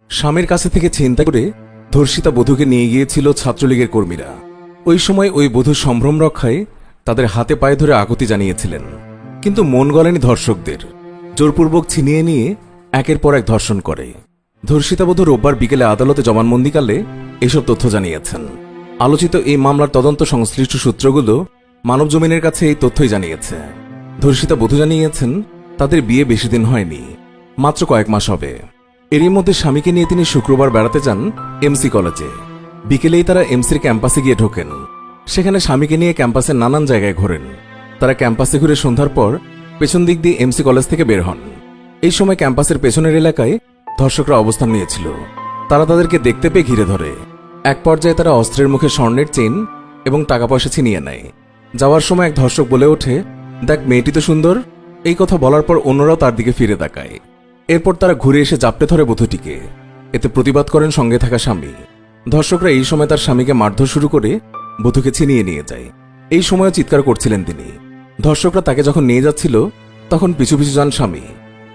স্বামীর কাছে থেকে ছিনতাই করে ধর্ষিতা বধূকে নিয়ে গিয়েছিল ছাত্রলীগের কর্মীরা। ওই সময় ওই বধূর সম্ভ্রম রক্ষায় তাদের হাতে পায়ে ধরে আকুতি জানিয়েছিলেন, কিন্তু মন গলেনি ধর্ষকদের। জোরপূর্বক ছিনিয়ে নিয়ে একের পর এক ধর্ষণ করে। ধর্ষিতা বধূ রোববার বিকেলে আদালতে জবানবন্দিকালে এসব তথ্য জানিয়েছেন। আলোচিত এই মামলার তদন্ত সংশ্লিষ্ট সূত্রগুলো মানবজমিনের কাছে এই তথ্যই জানিয়েছে। ধর্ষিতা বধূ জানিয়েছেন তাদের বিয়ে বেশি দিন হয়নি, মাত্র কয়েক মাস হবে। এরই মধ্যে স্বামীকে নিয়ে তিনি শুক্রবার বেড়াতে যান এমসি কলেজে। বিকেলেই তারা এমসির ক্যাম্পাসে গিয়ে ঢোকেন। সেখানে স্বামীকে নিয়ে ক্যাম্পাসের নানান জায়গায় ঘোরেন। তারা ক্যাম্পাসে ঘুরে সন্ধ্যার পর পেছন দিক দিয়ে এমসি কলেজ থেকে বের হন। এই সময় ক্যাম্পাসের পেছনের এলাকায় ধর্ষকরা অবস্থান নিয়েছিল। তারা তাদেরকে দেখতে পেয়ে ঘিরে ধরে। এক পর্যায়ে তারা অস্ত্রের মুখে স্বর্ণের চেইন এবং টাকা পয়সা ছিনিয়ে নেয়। যাওয়ার সময় এক ধর্ষক বলে ওঠে, দেখ মেয়েটি তো সুন্দর। এই কথা বলার পর অন্যরাও তার দিকে ফিরে তাকায়। এরপর তারা ঘুরে এসে জাপটে ধরে বধূটিকে। এতে প্রতিবাদ করেন সঙ্গে থাকা স্বামী। ধর্ষকরা এই সময় তার স্বামীকে মারধর শুরু করে বধূকে ছিনিয়ে নিয়ে যায়। এই সময়ও চিৎকার করছিলেন তিনি। ধর্ষকরা তাকে যখন নিয়ে যাচ্ছিল তখন পিছু পিছু যান স্বামী।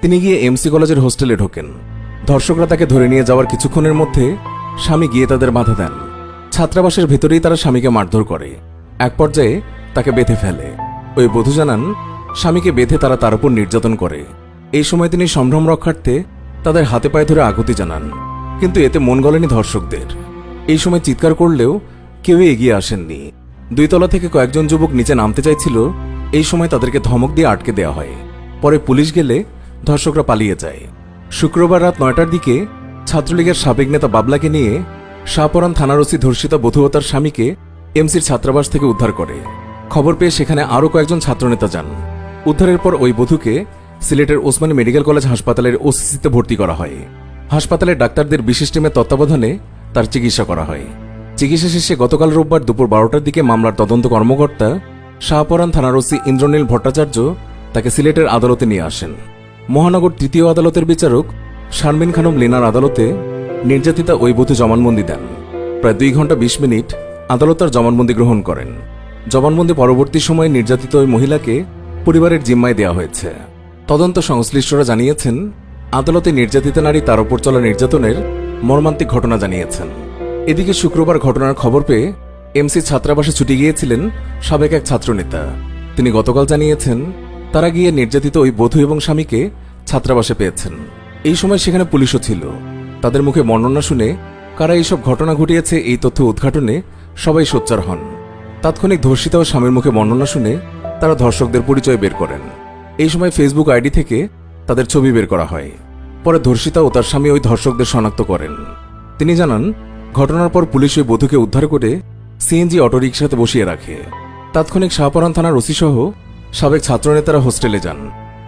তিনি গিয়ে এমসি কলেজের হোস্টেলে ঢোকেন। ধর্ষকরা তাকে ধরে নিয়ে যাওয়ার কিছুক্ষণের মধ্যে স্বামী গিয়ে তাদের বাধা দেন। ছাত্রাবাসের ভেতরেই তারা স্বামীকে মারধর করে। এক পর্যায়ে তাকে বেঁধে ফেলে। ওই বধূ জানান স্বামীকে বেঁধে তারা তার উপর নির্যাতন করে। এই সময় তিনি সম্ভ্রম রক্ষার্থে তাদের হাতে পায়ে ধরে আকুতি জানান, কিন্তু এতে মন গলেনি ধর্ষকদের। এই সময় চিৎকার করলেও কেউই এগিয়ে আসেননি। 2 তলা থেকে কয়েকজন যুবক নিচে নামতে চাইছিল। এই সময় তাদেরকে ধমক দিয়ে আটকে দেওয়া হয়। পরে পুলিশ গেলে ধর্ষকরা পালিয়ে যায়। শুক্রবার রাত 9টার দিকে ছাত্রলীগের সাবেক নেতা বাবলাকে নিয়ে শাহপরান থানার ওসি ধর্ষিতা বধূ ও তার স্বামীকে এমসির ছাত্রাবাস থেকে উদ্ধার করে। খবর পেয়ে সেখানে আরও কয়েকজন ছাত্রনেতা যান। উদ্ধারের পর ওই বধূকে সিলেটের ওসমানী মেডিকেল কলেজ হাসপাতালের ওসিসিতে ভর্তি করা হয়। হাসপাতালের ডাক্তারদের বিশেষ টিমের তত্ত্বাবধানে তার চিকিৎসা করা হয়। চিকিৎসা শেষে গতকাল রোববার দুপুর 12টার দিকে মামলার তদন্ত কর্মকর্তা শাহপরান থানার ওসি ইন্দ্রনীল ভট্টাচার্য তাকে সিলেটের আদালতে নিয়ে আসেন। মহানগর 3য় আদালতের বিচারক শারমিন খানম লিনার আদালতে নির্যাতিতা ওই বধূ জবানবন্দি দেন। প্রায় 2 ঘন্টা 20 মিনিট আদালত তার জবানবন্দি গ্রহণ করেন। জবানবন্দি পরবর্তী সময়ে নির্যাতিত ওই মহিলাকে পরিবারের জিম্মায় দেওয়া হয়েছে। তদন্ত সংশ্লিষ্টরা জানিয়েছেন আদালতে নির্যাতিতা নারী তার উপর চলা নির্যাতনের মর্মান্তিক ঘটনা জানিয়েছেন। এদিকে শুক্রবার ঘটনার খবর পেয়ে এমসি ছাত্রাবাসে ছুটে গিয়েছিলেন সাবেক এক ছাত্রনেতা। তিনি গতকাল জানিয়েছেন তারা গিয়ে নির্যাতিত ওই বধূ এবং স্বামীকে ছাত্রাবাসে পেয়েছেন। এই সময় সেখানে পুলিশও ছিল। তাদের মুখে বর্ণনা শুনে কারা এইসব ঘটনা ঘটিয়েছে এই তথ্য উদ্ঘাটনে সবাই সোচ্চার হন। তাৎক্ষণিক ধর্ষিতা ও স্বামীর মুখে বর্ণনা শুনে তারা ধর্ষকদের পরিচয় বের করেন। এই সময় ফেসবুক আইডি থেকে তাদের ছবি বের করা হয়। পরে ধর্ষিতা ও তার স্বামী ওই ধর্ষকদের শনাক্ত করেন। তিনি জানান ঘটনার পর পুলিশ ওই বধূকে উদ্ধার করে সিএনজি অটোরিকশাতে বসিয়ে রাখে। তাৎক্ষণিক শাহপরান থানার ওসি সহ সাবেক ছাত্রনেতারা হোস্টেলে যান,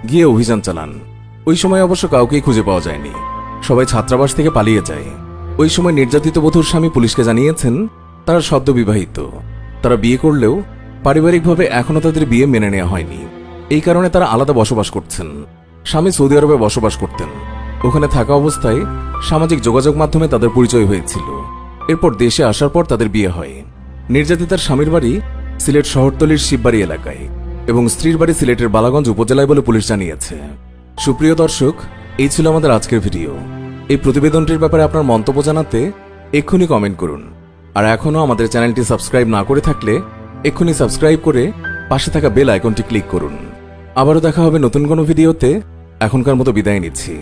গিয়ে অভিযান চালান। ওই সময় অবশ্য কাউকেই খুঁজে পাওয়া যায়নি। সবাই ছাত্রাবাস থেকে পালিয়ে যায়। ওই সময় নির্যাতিত বধূর স্বামী পুলিশকে জানিয়েছেন তারা সদ্য বিবাহিত। তারা বিয়ে করলেও পারিবারিকভাবে এখনও তাদের বিয়ে মেনে নেওয়া হয়নি। এই কারণে তারা আলাদা বসবাস করছেন। স্বামী সৌদি আরবে বসবাস করতেন। ওখানে থাকা অবস্থায় সামাজিক যোগাযোগ মাধ্যমে তাদের পরিচয় হয়েছিল। এরপর দেশে আসার পর তাদের বিয়ে হয়। নির্যাতিতার স্বামীর বাড়ি সিলেট শহরতলির শিববাড়ি এলাকায় এবং স্ত্রীর বাড়ি সিলেটের বালাগঞ্জ উপজেলায় বলে পুলিশ জানিয়েছে। সুপ্রিয় দর্শক, এই ছিল আমাদের আজকের ভিডিও। এই প্রতিবেদনটির ব্যাপারে আপনার মন্তব্য জানাতে এক্ষুনি কমেন্ট করুন। আর এখনও আমাদের চ্যানেলটি সাবস্ক্রাইব না করে থাকলে এক্ষুনি সাবস্ক্রাইব করে পাশে থাকা বেল আইকনটি ক্লিক করুন। আবারও দেখা হবে নতুন কোনো ভিডিওতে। এখনকার মতো বিদায় নিচ্ছি।